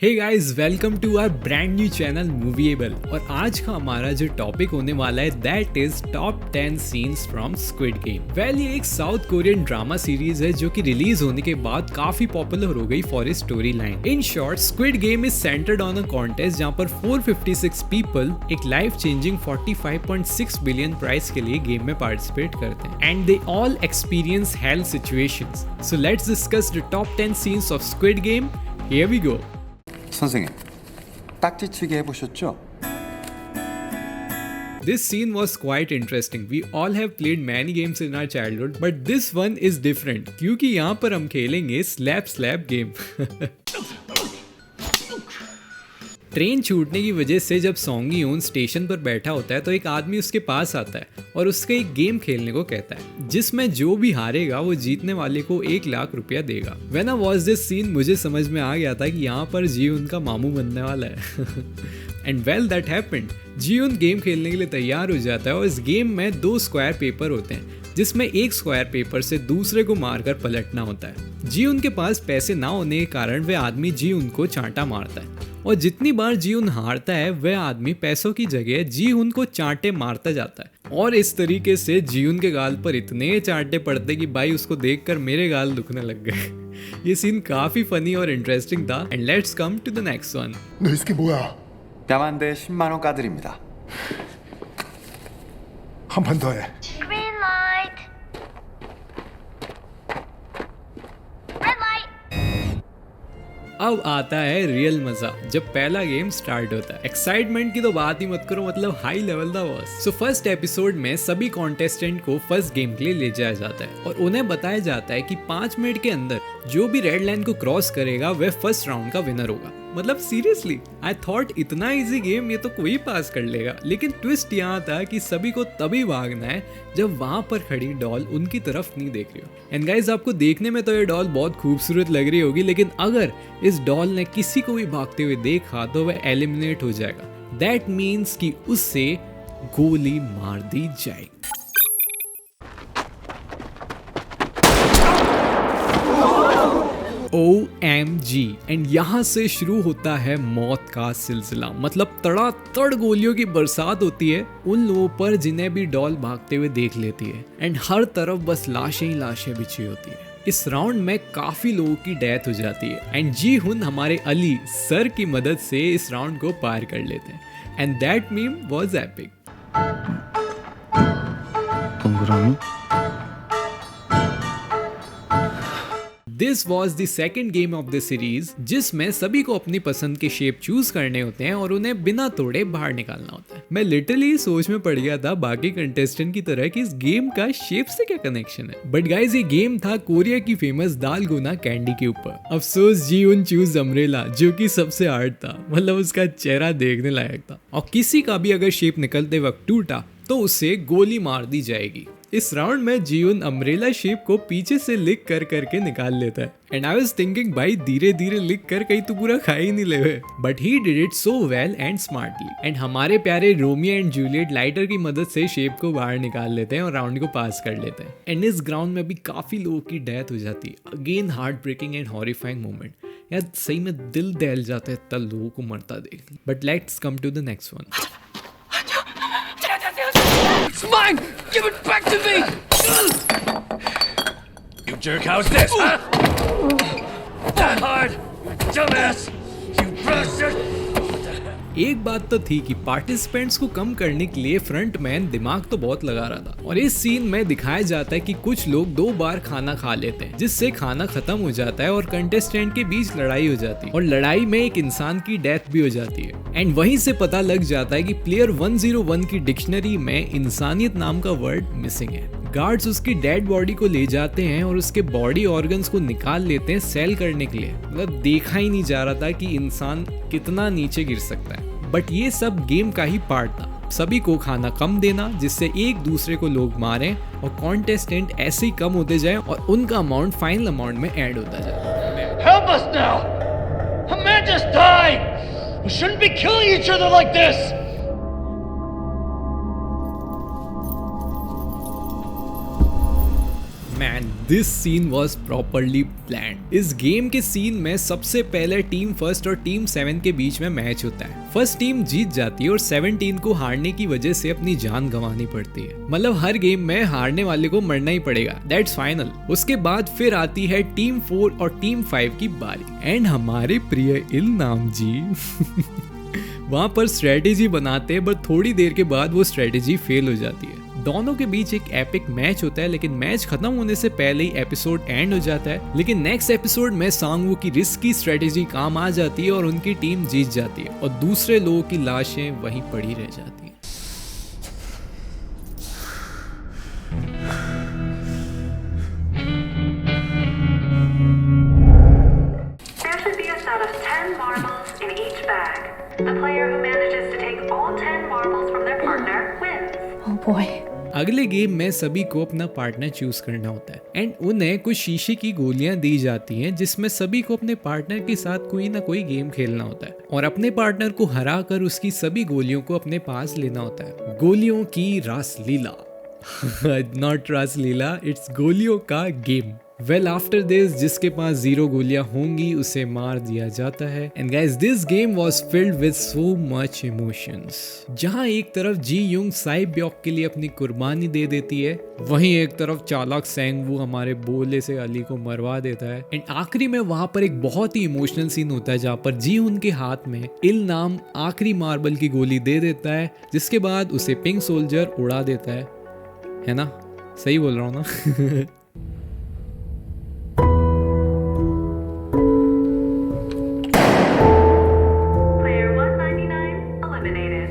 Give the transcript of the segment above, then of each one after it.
Hey guys, welcome to our brand new channel movieable. और आज का हमारा जो टॉपिक होने वाला है that is top 10 scenes from Squid Game. Well, ये एक साउथ कोरियन ड्रामा सीरीज है जो कि रिलीज होने के बाद काफी पॉपुलर हो गई फॉर इस story line. In short, squid game is centred on a contest जहां पर 456 पीपल एक लाइफ चेंजिंग 45.6 बिलियन प्राइस के लिए गेम में पार्टिसिपेट करते हैं and they all experience hell situations. So let's discuss the top 10 scenes of Squid Game. Here we go. 선생님, 딱지치기 해보셨죠? This scene was quite interesting. We all have played many games in our childhood, but this one is different क्योंकि यहाँ पर हम खेलेंगे slab slab game. Train छूटने की वजह से जब सॉन्गी यून स्टेशन पर बैठा होता है तो एक आदमी उसके पास आता है और उससे एक गेम खेलने को कहता है जिसमें जो भी हारेगा वो जीतने वाले को 1 लाख रुपया देगा। When I watched this scene, मुझे समझ में आ गया था कि यहाँ पर जीउन का मामू बनने वाला है। And well that happened. Gihun game खेलने के लिए तैयार हो जाता है और इस गेम में 2 स्क्वायर पेपर होते हैं जिसमें एक स्क्वायर पेपर से दूसरे को मारकर पलटना होता है। जीउन के पास पैसे ना होने के कारण वह आदमी जीउन को चांटा मारता है और जितनी बार जीउन हारता है वह आदमी पैसों की जगह जीउन को चांटे मारता जाता है और इस तरीके से जीउन के गाल पर इतने चांटे पड़ते कि भाई उसको देखकर मेरे गाल दुखने लग गए। ये सीन काफी फनी और इंटरेस्टिंग था। And let's come to the next one. 너 이게 뭐야? 뺨 한 대 10만 원 까드립니다. 한 판 더 해. Green light. Red light. अब आता है रियल मजा जब पहला गेम स्टार्ट होता है। एक्साइटमेंट की तो बात ही मत करो, मतलब हाई लेवल था बॉस। सो फर्स्ट एपिसोड में सभी कॉन्टेस्टेंट को फर्स्ट गेम के लिए ले जाया जाता है और उन्हें बताया जाता है कि 5 मिनट के अंदर जो भी रेड लाइन को क्रॉस करेगा वह फर्स्ट राउंड का विनर होगा। मतलब सीरियसली, आई थॉट इतना इजी गेम ये तो कोई पास कर लेगा, लेकिन ट्विस्ट यहाँ था कि सभी को तभी भागना है जब वहां पर खड़ी डॉल उनकी तरफ नहीं देख रही हो। एंड गाइस, आपको देखने में तो ये डॉल बहुत खूबसूरत लग रही होगी, लेकिन अगर इस डॉल ने किसी को भी भागते हुए देखा तो वह एलिमिनेट हो जाएगा। दैट मीन्स कि उससे गोली मार दी जाएगी। OMG। एंड यहाँ से शुरू होता है मौत का सिलसिला। मतलब तड़ातड़ गोलियों की बरसात होती है उन लोगों पर जिन्हें भी डॉल भागते हुए देख लेती है एंड हर तरफ बस लाशें ही लाशें बिछी होती है। इस राउंड में काफी लोगों की डेथ हो जाती है एंड जी हुन हमारे अली सर की मदद से इस राउंड को पार कर लेते हैं and that meme was epic. This was the second game of the series जिसमें सभी को अपनी पसंद के शेप चूज करने होते हैं और उन्हें बिना तोड़े बाहर निकालना होता है। मैं लिटरली सोच में पड़ गया था बाकी कंटेस्टेंट की तरह कि इस गेम का शेप से क्या कनेक्शन है। बट गाइज, ये गेम था कोरिया की फेमस दालगोना कैंडी के ऊपर। अफसोस जीउन चूज अम्ब्रेला जो कि सबसे हार्ड था। मतलब उसका चेहरा देखने लायक था और किसी का भी अगर शेप निकलते वक्त टूटा तो उसे गोली मार दी जाएगी। इस राउंड में जीउन अम्ब्रेला शेप को पीछे से लिख कर करके निकाल लेता है एंड आई वाज थिंकिंग भाई धीरे धीरे लिख कर कहीं तो पूरा खा ही नहीं ले। But he did it so well and smartly. And हमारे प्यारे रोमियो एंड जूलियट लाइटर की मदद से शेप को बाहर निकाल लेते हैं और राउंड को पास कर लेते हैं। एंड इस ग्राउंड में भी काफी लोगों की डेथ हो जाती है। Again heart breaking and horrifying moment. यार सही में दिल दहल जाता है इतना लोगों को मरता देख। But let's come to the next one. It's mine! Give it back to me! You jerk, how's this, huh? That hard! You dumbass! You bastard! एक बात तो थी कि पार्टिसिपेंट्स को कम करने के लिए फ्रंटमैन दिमाग तो बहुत लगा रहा था और इस सीन में दिखाया जाता है कि कुछ लोग 2 बार खाना खा लेते हैं जिससे खाना खत्म हो जाता है और कंटेस्टेंट के बीच लड़ाई हो जाती है और लड़ाई में एक इंसान की डेथ भी हो जाती है। एंड वहीं से पता लग जाता है कि प्लेयर 101 की डिक्शनरी में इंसानियत नाम का वर्ड मिसिंग है। गार्ड्स उसकी डेड बॉडी को ले जाते हैं और उसके बॉडी ऑर्गन्स को निकाल लेते हैं सेल करने के लिए। मतलब देखा ही नहीं जा रहा था कि इंसान कितना नीचे गिर सकता है। बट ये सब गेम का ही पार्ट था। सभी को खाना कम देना जिससे एक दूसरे को लोग मारें और कॉन्टेस्टेंट ऐसे ही कम होते जाएं और उनका अमाउंट फाइनल अमाउंट में ऐड होता जाए। Help us now! A man just died! We shouldn't be killing each other like this! Match man, this scene was properly planned. इस गेम के सीन में सबसे पहले टीम फर्स्ट और टीम 7 के बीच में मैच होता है। फर्स्ट टीम जीत जाती है और 17 को हारने की वजह से अपनी जान गंवानी पड़ती है। मतलब हर गेम में हारने वाले को मरना ही पड़ेगा, दैट्स फाइनल। उसके बाद फिर आती है टीम 4 और टीम 5 की बारी एंड हमारे प्रिय इलनाम जी वहां पर स्ट्रेटेजी बनाते हैं, बट थोड़ी देर के बाद वो स्ट्रेटेजी फेल हो जाती है। दोनों के बीच एक एपिक मैच होता है, लेकिन मैच खत्म होने से पहले ही एपिसोड एंड हो जाता है। लेकिन नेक्स्ट एपिसोड में सांगवू की रिस्की स्ट्रेटेजी काम आ जाती है और उनकी टीम जीत जाती है और दूसरे लोगों की लाशें वहीं पड़ी रह जाती हैं। There should be a set of 10 marbles in each bag. The player who manages to take all 10 marbles from their partner wins. Oh boy. अगले गेम में सभी को अपना पार्टनर चूज करना होता है एंड उन्हें कुछ शीशे की गोलियां दी जाती हैं, जिसमें सभी को अपने पार्टनर के साथ कोई ना कोई गेम खेलना होता है और अपने पार्टनर को हरा कर उसकी सभी गोलियों को अपने पास लेना होता है। गोलियों की रासलीला नॉट रासलीला, इट्स गोलियों का गेम। वेल आफ्टर दिस जिसके पास 0 गोलियां होंगी उसे मार दिया जाता है। And guys this game was filled with so much emotions. जहां एक तरफ जी यूंग साई ब्योक के लिए अपनी कुर्बानी दे देती है, वहीं एक तरफ चालाक सेंगवू हमारे बोले से अली को मरवा देता है। एंड आखिरी में वहां पर एक बहुत ही इमोशनल सीन होता है जहां पर जी उनके हाथ में इल नाम आखिरी मार्बल की गोली दे देता है, जिसके बाद उसे पिंक सोल्जर उड़ा देता है ना? सही बोल रहा हूँ ना? Player 199 eliminated.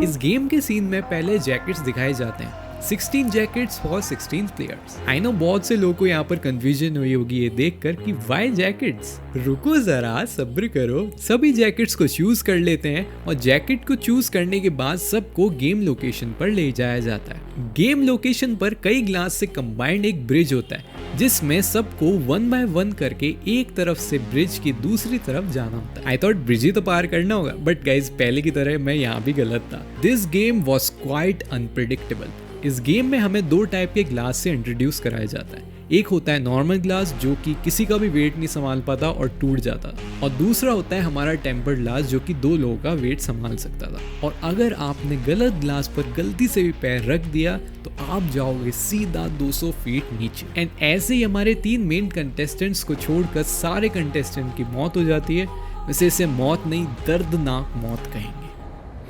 इस गेम के सीन में पहले जैकेट्स दिखाए जाते हैं, 16 jackets for 16 players. I know बहुत से लोगों को यहाँ पर कंफ्यूजन हुई होगी ये देखकर कि व्हाई जैकेट्स। रुको जरा, सब्र करो। सभी जैकेट्स को चूज कर लेते हैं और जैकेट को चूज करने के बाद सबको गेम लोकेशन पर ले जाया जाता है। गेम लोकेशन पर कई ग्लास से कंबाइंड एक ब्रिज होता है, जिसमें सबको 1 बाय 1 करके एक तरफ से ब्रिज की दूसरी तरफ जाना होता है। आई थॉट ब्रिज ही तो पार करना होगा, बट गाइज पहले की तरह मैं यहाँ भी गलत था। This game was quite unpredictable. इस गेम में हमें 2 टाइप के ग्लास से इंट्रोड्यूस कराया जाता है। एक होता है नॉर्मल ग्लास जो कि किसी का भी वेट नहीं संभाल पाता और टूट जाता था, और दूसरा होता है हमारा टेम्पर्ड ग्लास जो कि 2 लोगों का वेट संभाल सकता था। और अगर आपने गलत ग्लास पर गलती से भी पैर रख दिया तो आप जाओगे सीधा 200 फीट नीचे। एंड ऐसे ही हमारे 3 मेन कंटेस्टेंट्स को छोड़कर सारे कंटेस्टेंट की मौत हो जाती है। वैसे इसे मौत नहीं, दर्दनाक मौत कहेंगे।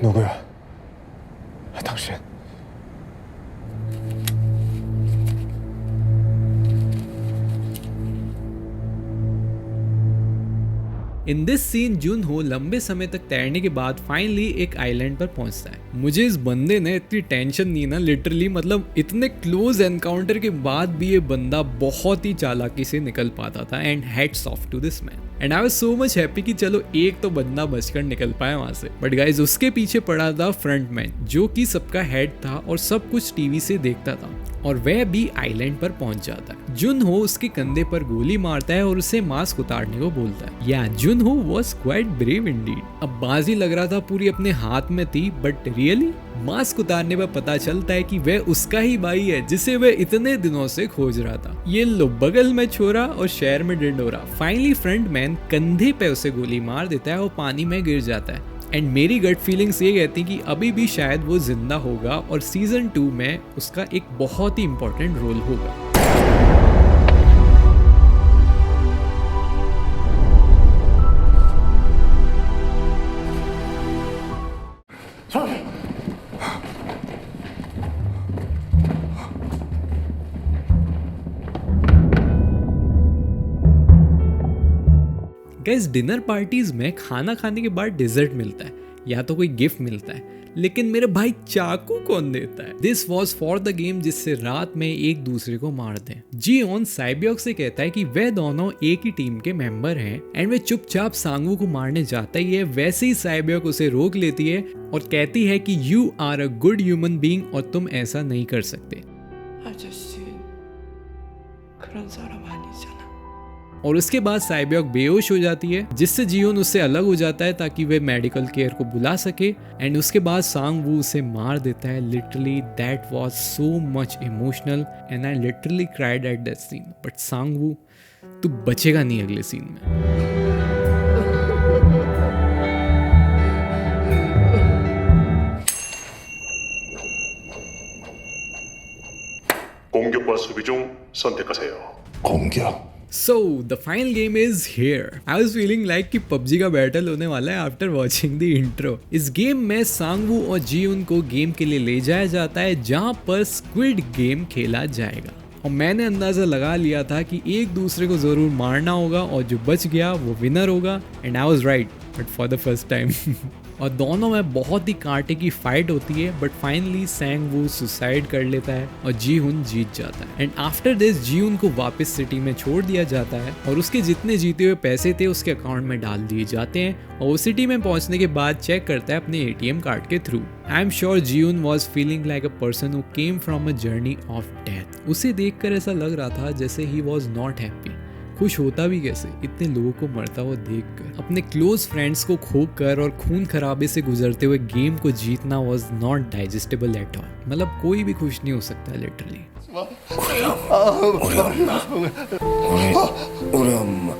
누구야? 당신. इन दिस सीन जुन हो लंबे समय तक तैरने के बाद फाइनली एक आइलैंड पर पहुंचता है। मुझे इस बंदे ने इतनी टेंशन दी ना, लिटरली मतलब इतने क्लोज एनकाउंटर के बाद भी ये बंदा बहुत ही चालाकी से निकल पाता था। And hats off to this man. And I was so much happy कि चलो एक तो बंदा बचकर निकल पाया वहां से। बट गाइज उसके पीछे पड़ा था फ्रंटमैन जो कि सबका हेड था और सब कुछ टीवी से देखता था, और वह भी आइलैंड पर पहुंच जाता है। जुन हो उसके कंधे पर गोली मारता है और उसे मास्क उतारने को बोलता है। या जुन हो वाज क्वाइट ब्रेव इंडीड। अब बाजी लग रहा था पूरी अपने हाथ में थी, बट रियली मास्क उतारने पर पता चलता है कि वह उसका ही भाई है जिसे वह इतने दिनों से खोज रहा था। ये लो बगल में छोरा और शहर में डिंडोरा। फाइनली फ्रंटमैन कंधे पे उसे गोली मार देता है और पानी में गिर जाता है। एंड मेरी गट फीलिंग्स ये कहती कि अभी भी शायद वो जिंदा होगा और सीजन 2 में उसका एक बहुत ही इंपॉर्टेंट रोल होगा। गाइस डिनर पार्टीज में खाना खाने के बाद डिजर्ट मिलता है या तो कोई गिफ्ट मिलता है, लेकिन मेरे भाई चाकू कौन देता है? This was for the game जिससे रात में एक दूसरे को मार दें। जीओन साइबियोक से कहता है कि वे दोनों एक ही टीम के मेंबर हैं एंड वे चुपचाप सांगवू को मारने जाता ही है। वैसे ही साइबियोक उसे रोक लेती है और कहती है कि you are a good human being और तुम ऐसा नहीं कर सकते। 아저씨, 그런 사람 아니잖아. और उसके बाद साइबॉग बेहोश हो जाती है, जिससे जीहोन उससे अलग हो जाता है ताकि वे मेडिकल केयर को बुला सके। एंड उसके बाद सांग वू उसे मार देता है। Literally that was so much emotional and I literally cried at that scene. But Sang Woo, तू बचेगा नहीं अगले सीन में। 공격과 수비 중 선택하세요. 공격. So the final game is here. I was feeling like कि PUBG का बैटल होने वाला है after watching the intro. इस गेम में सांगवू और जीउन को गेम के लिए ले जाया जाता है जहाँ पर स्क्विड गेम खेला जाएगा। और मैंने अंदाज़ा लगा लिया था कि एक दूसरे को ज़रूर मारना होगा और जो बच गया वो विनर होगा। And I was right, but for the first time. और दोनों में बहुत ही कांटे की फाइट होती है, but finally Sang Woo suicide कर लेता है और जीहुन जीत जाता है। एंड आफ्टर दिस जीहुन को वापस सिटी में छोड़ दिया जाता है और उसके जितने जीते हुए पैसे थे उसके अकाउंट में डाल दिए जाते हैं। और वो सिटी में पहुंचने के बाद चेक करता है अपने ATM कार्ड के through. I am sure Gihun was feeling like a person who came from a journey of death. उसे देखकर ऐसा लग रहा था जैसे ही वॉज नॉट हैप्पी। खुश होता भी कैसे इतने लोगों को मरता हुआ देखकर। अपने क्लोज फ्रेंड्स को खोकर और खून खराबे से गुजरते हुए गेम को जीतना was not digestible at all. मतलब कोई भी खुश नहीं हो सकता लिटरली। 우리 엄마.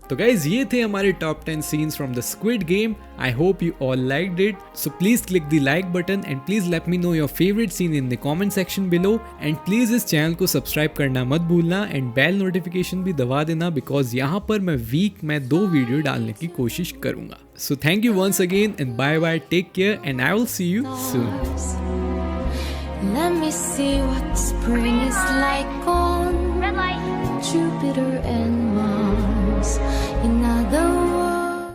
तो गाइज ये थे हमारे top 10 scenes from the squid game. I hope you all liked it. So please click the like button and please let me know your favourite seen in the comment section below. And please इस channel को subscribe करना मत भूलना and bell notification भी दबा देना, because यहाँ पर मैं वीक में 2 वीडियो डालने की कोशिश करूंगा। So thank you once again and bye bye, take care and I will see you soon. Let me see what spring is like on